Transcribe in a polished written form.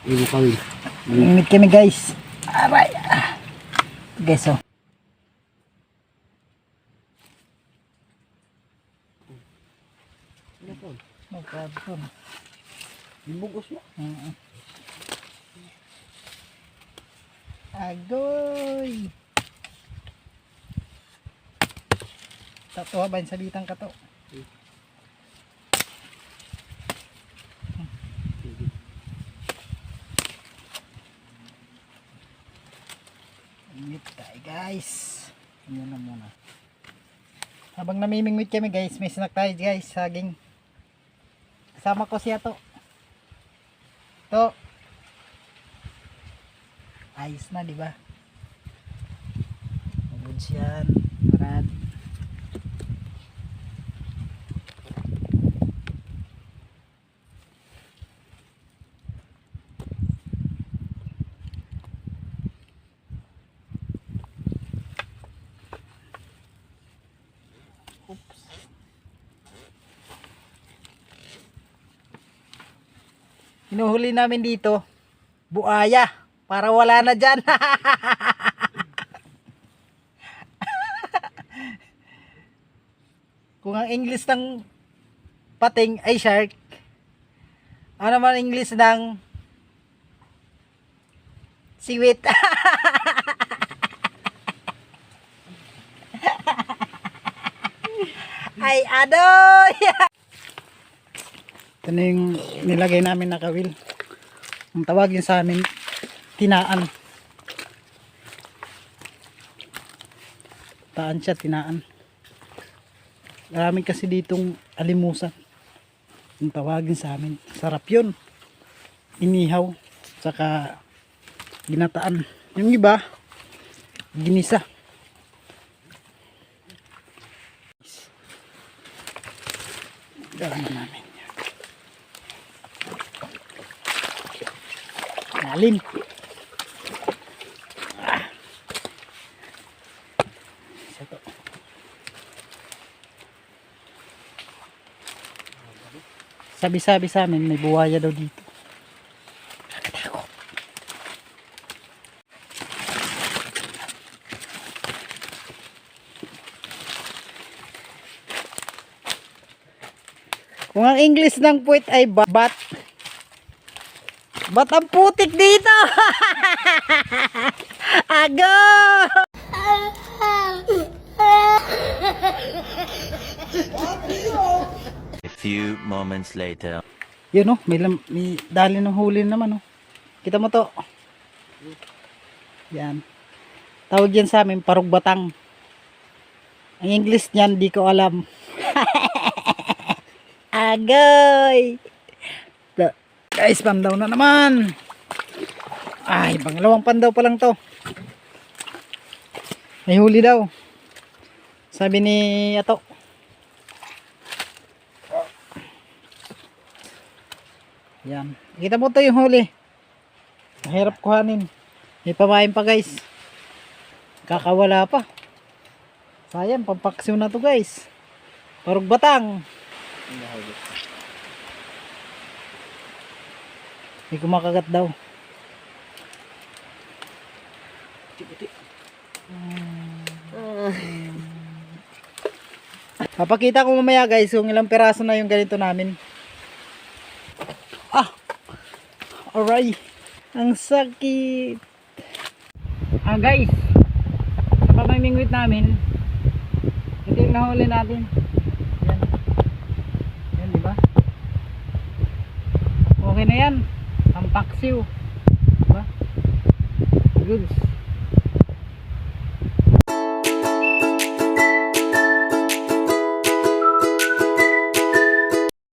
Ibu kawin. Ingit kami guys. Aray. Guys oh. No problem. Bubugos mo. Agoy. Tatuwa ba yung salitang kato? Ingit tayo guys. Yan na muna. Habang namimingwit kami guys, may snack tayo guys, saging. Kasama ko siya to. To. Ayos na, di ba? Good yan. Marad. Oops. Hinuhuli namin dito buaya para wala na dyan. Kung ang English ng pating ay shark, ano naman English ng siwit? Ay adoy. Ito na yung nilagay namin na kawil. Ang tawagin sa amin, tinaan. Taan siya, tinaan. Marami kasi ditong alimusan. Ang tawagin sa amin. Sarap yun. Inihaw. Saka ginataan. Yung iba, ginisa. Gawin namin. Lalim. Ito. Sabi-sabi sa amin may buwaya daw dito. Nakakatakot. Kung ang English ng puwit ay bat. Ba't ang putik dito? Ago! A few moments later. Yun oh, may dali ng huli naman oh. Kita mo to. Yan. Tawag yan sa amin, parugbatang. Ang English niyan, di ko alam. Agoy! Guys, pandaw na naman. Ay, pangalawang pandaw pa lang to. May huli daw. Sabi ni Ato. Yan. Kita mo to yung huli. Mahirap kuhanin. May pamain pa guys. Kakawala pa. Sayang, pampaksiw na to guys. Parugbatang. May kumakagat daw. Papakita ko mamaya guys kung ilang peraso na yung ganito namin. Alright. Ang sakit. Guys, sa pamimingwit namin, ito yung nahuli natin. Yan. Yan, diba? Okay na yan. Pampaksiw. Diba? Goods.